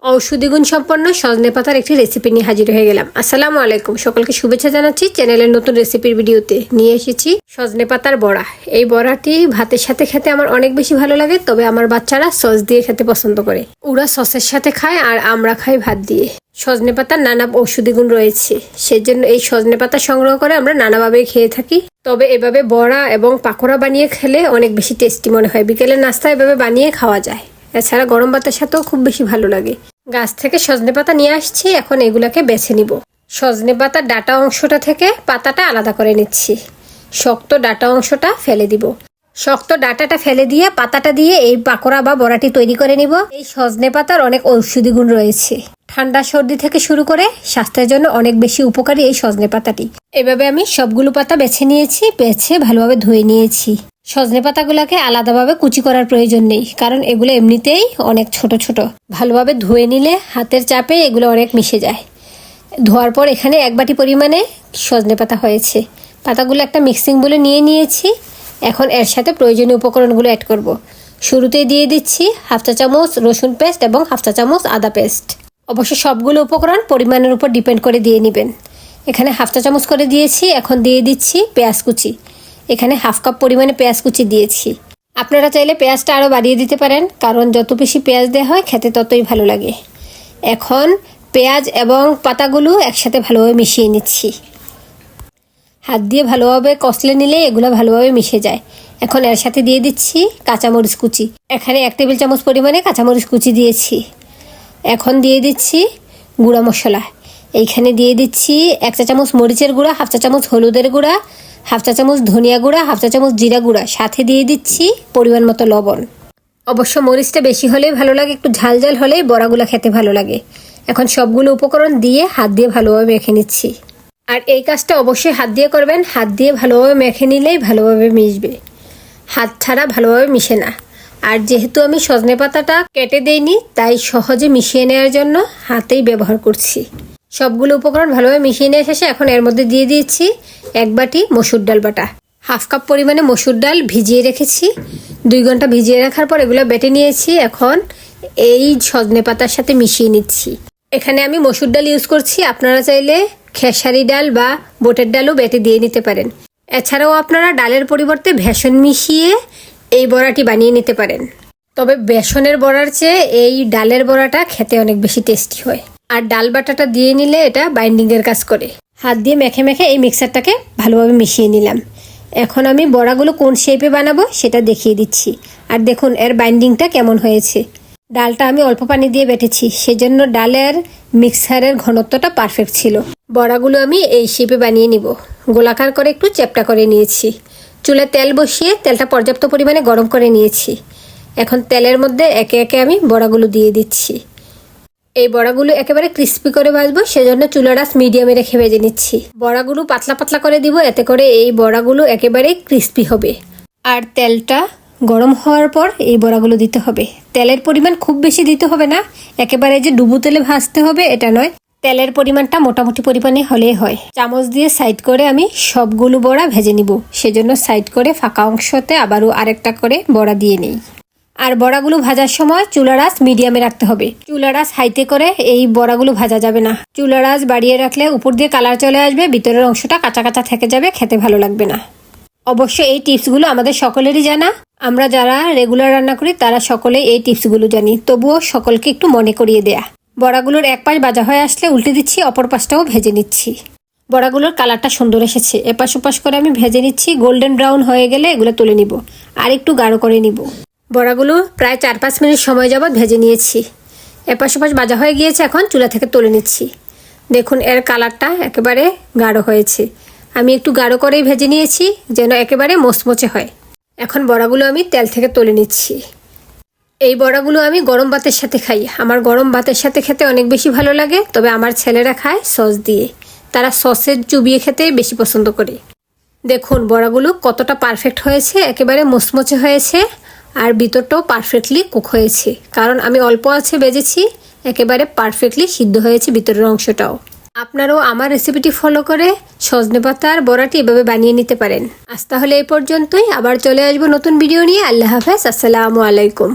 ঔষধি গুণ সম্পন্ন সজনে পাতার একটি রেসিপি নিয়ে হাজির হয়ে গেলাম। আসসালামু আলাইকুম, সকলকে শুভেচ্ছা জানাচ্ছি। চ্যানেলের নতুন রেসিপির ভিডিওতে নিয়ে এসেছি সজনে পাতার বড়া। এই বড়াটি ভাতের সাথে খেতে আমার অনেক বেশি ভালো লাগে, তবে আমার বাচ্চারা সস দিয়ে খেতে পছন্দ করে। ওরা সসের সাথে খায় আর আমরা খাই ভাত দিয়ে। সজনে পাতার নানা ঔষধি গুণ রয়েছে, সেজন্য এই সজনে পাতা সংগ্রহ করে আমরা নানাভাবে খেয়ে থাকি। তবে এভাবে বড়া এবং পাকোড়া বানিয়ে খেলে অনেক বেশি টেস্টি মনে হয়। বিকেলের নাস্তা এভাবে বানিয়ে খাওয়া যায়। এছাড়া গরম ভাতের সাথেও খুব বেশি ভালো লাগে। গাছ থেকে সজনে পাতা নিয়ে আসছি, এখন এগুলাকে বেছে নিব। সজনে পাতার ডাটা অংশটা থেকে পাতাটা আলাদা করে নিচ্ছি। শক্ত ডাটা অংশটা ফেলে দিব। শক্ত ডাটাটা ফেলে দিয়ে পাতাটা দিয়ে এই পাকোড়া বা বড়াটি তৈরি করে নিব। এই সজনে পাতার অনেক ঔষধি গুণ রয়েছে। ঠান্ডা সর্দি থেকে শুরু করে স্বাস্থ্যের জন্য অনেক বেশি উপকারী এই সজনে পাতাটি। এভাবে আমি সবগুলো পাতা বেছে নিয়েছি, বেছে ভালোভাবে ধুয়ে নিয়েছি। সজনে পাতাগুলোকে আলাদাভাবে কুচি করার প্রয়োজন নেই, কারণ এগুলো এমনিতেই অনেক ছোট ছোট। ভালোভাবে ধুয়ে নিলে হাতের চাপে এগুলো অনেক মিশে যায়। ধোয়ার পর এখানে 1 বাটি পরিমাণে সজনে পাতা হয়েছে। পাতাগুলো একটা মিক্সিং বলে নিয়ে নিয়েছি। এখন এর সাথে প্রয়োজনীয় উপকরণগুলো অ্যাড করব। শুরুতেই দিয়ে দিচ্ছি 1/2 চা চামচ রসুন পেস্ট এবং 1/2 চা চামচ আদা পেস্ট। অবশ্য সবগুলো উপকরণ পরিমাণের উপর ডিপেন্ড করে দিয়ে নেবেন। এখানে 1/2 চা চামচ করে দিয়েছি। এখন দিয়ে দিচ্ছি পেঁয়াজ কুচি। এখানে 1/2 কাপ পরিমাণে পেঁয়াজ কুচি দিয়েছি। আপনারা চাইলে পেঁয়াজটা আরও বাড়িয়ে দিতে পারেন, কারণ যত বেশি পেঁয়াজ দেওয়া হয় খেতে ততই ভালো লাগে। এখন পেঁয়াজ এবং পাতাগুলো একসাথে ভালোভাবে মিশিয়ে নিচ্ছি। হাত দিয়ে ভালোভাবে কষলে নিলে এগুলো ভালোভাবে মিশে যায়। এখন এর সাথে দিয়ে দিচ্ছি কাঁচামরিচ কুচি। এখানে 1 টেবিল চামচ পরিমাণে কাঁচামরিচ কুচি দিয়েছি। এখন দিয়ে দিচ্ছি গুঁড়া মশলা। এইখানে দিয়ে দিচ্ছি 1 চা চামচ মরিচের গুঁড়া, 1/2 চা চামচ হলুদের গুঁড়া, 1/2 চা চামচ ধনিয়া গুঁড়া, 1/2 চা চামচ জিরা গুঁড়া, সাথে দিয়ে দিচ্ছি পরিমাণ মতো লবণ। অবশ্য মরিচটা বেশি হলেই ভালো লাগে, একটু ঝাল ঝাল হলেই বড়াগুলো খেতে ভালো লাগে। এখন সবগুলো উপকরণ দিয়ে হাত দিয়ে ভালোভাবে মেখে নিচ্ছি। আর এই কাজটা অবশ্যই হাত দিয়ে করবেন। হাত দিয়ে ভালোভাবে মেখে নিলেই ভালোভাবে মিশবে, হাত ছাড়া ভালোভাবে মিশে না। আর যেহেতু আমি সজনে পাতাটা কেটে দেইনি, তাই সহজে মিশিয়ে নেওয়ার জন্য হাতেই ব্যবহার করছি। সবগুলো উপকরণ ভালোভাবে মিশিয়ে নিয়ে শেষে এখন এর মধ্যে দিয়ে দিয়েছি 1 বাটি মসুর ডাল বাটা। 1/2 কাপ পরিমাণে মসুর ডাল ভিজিয়ে রেখেছি। 2 ঘন্টা ভিজিয়ে রাখার পর এগুলো বেটে নিয়েছি। এখন এই সজনে পাতার সাথে মিশিয়ে নিচ্ছি। এখানে আমি মসুর ডাল ইউজ করছি, আপনারা চাইলে খেসারি ডাল বা বুটের ডালও বেটে দিয়ে নিতে পারেন। এছাড়াও আপনারা ডালের পরিবর্তে বেসন মিশিয়ে এই বড়াটি বানিয়ে নিতে পারেন। তবে বেসনের বড়ার চেয়ে এই ডালের বড়াটা খেতে অনেক বেশি টেস্টি হয়। আর ডাল বাটাটা দিয়ে নিলে এটা বাইন্ডিংয়ের কাজ করে। হাত দিয়ে মেখে মেখে এই মিক্সারটাকে ভালোভাবে মিশিয়ে নিলাম। এখন আমি বড়াগুলো কোন শেপে বানাবো সেটা দেখিয়ে দিচ্ছি। আর দেখুন এর বাইন্ডিংটা কেমন হয়েছে। ডালটা আমি অল্প পানি দিয়ে বেটেছি, সেজন্য ডালের মিক্সারের ঘনত্বটা পারফেক্ট ছিল। বড়াগুলো আমি এই শেপে বানিয়ে নিব। গোলাকার করে একটু চ্যাপ্টা করে নিয়েছি। চুলে তেল বসিয়ে তেলটা পর্যাপ্ত পরিমাণে গরম করে নিয়েছি। এখন তেলের মধ্যে একে একে আমি বড়াগুলো দিয়ে দিচ্ছি। এই বড়াগুলো একেবারে ক্রিস্পি করে ভাজবো, সেজন্য চুলার আঁচ মিডিয়ামে রেখে ভেজে নিচ্ছি। বড়াগুলো পাতলা পাতলা করে দিব, এতে করে এই বড়াগুলো একেবারে ক্রিস্পি হবে। আর তেলটা গরম হওয়ার পর এই বড়াগুলো দিতে হবে। তেলের পরিমাণ খুব বেশি দিতে হবে না, একেবারে যে ডুবো তেলে ভাজতে হবে এটা নয়। তেলের পরিমাণটা মোটামুটি পরিমাণে হলেই হয়। চামচ দিয়ে সাইড করে আমি সবগুলো বড়া ভেজে নিব, সেজন্য সাইড করে ফাঁকা অংশতে আবারও আরেকটা করে বড়া দিয়ে নিই। আর বড়াগুলো ভাজার সময় চুলার আঁচ মিডিয়ামে রাখতে হবে। চুলার আঁচ হাইতে করে এই বড়াগুলো ভাজা যাবে না। চুলার আঁচ বাড়িয়ে রাখলে উপর দিয়ে কালার চলে আসবে, ভিতরের অংশটা কাঁচা কাঁচা থেকে যাবে, খেতে ভালো লাগবে না। অবশ্য এই টিপসগুলো আমাদের সকলেরই জানা। আমরা যারা রেগুলার রান্না করি তারা সকলেই এই টিপসগুলো জানি, তবুও সকলকে একটু মনে করিয়ে দেয়া। বড়াগুলোর এক পাশ ভাজা হয়ে আসলে উল্টে দিচ্ছি, অপর পাশটাও ভেজে নিচ্ছি। বড়াগুলোর কালারটা সুন্দর এসেছে। এপাশ ওপাশ করে আমি ভেজে নিচ্ছি। গোল্ডেন ব্রাউন হয়ে গেলে এগুলো তুলে নিব, আর একটু গাঢ় করে নিব। বড়াগুলো প্রায় 4-5 মিনিট সময় যাবৎ ভেজে নিয়েছি। এপাশ ওপাশ ভাজা হয়ে গিয়েছে, এখন চুলা থেকে তুলে নিচ্ছি। দেখুন এর কালারটা একেবারে গাঢ় হয়েছে। আমি একটু গাঢ় করেই ভেজে নিয়েছি যেন একেবারে মচমচে হয়। এখন বড়াগুলো আমি তেল থেকে তুলে নিচ্ছি। এই বড়াগুলো আমি গরম ভাতের সাথে খাই। আমার গরম ভাতের সাথে খেতে অনেক বেশি ভালো লাগে, তবে আমার ছেলেরা খায় সস দিয়ে। তারা সসের চুবিয়ে খেতেই বেশি পছন্দ করে। দেখুন বড়াগুলো কতটা পারফেক্ট হয়েছে, একেবারে মচমচে হয়েছে। আর ভিতরটাও পারফেক্টলি কুক হয়েছে, কারণ আমি অল্প আছে ভেজেছি। একেবারে পারফেক্টলি সিদ্ধ হয়েছে ভিতরের অংশটাও। আপনারাও আমার রেসিপিটি ফলো করে সজনে পাতার বড়াটি এভাবে বানিয়ে নিতে পারেন। আজ তাহলে এই পর্যন্তই, আবার চলে আসবো নতুন ভিডিও নিয়ে। আল্লাহ হাফেজ, আসসালামু আলাইকুম।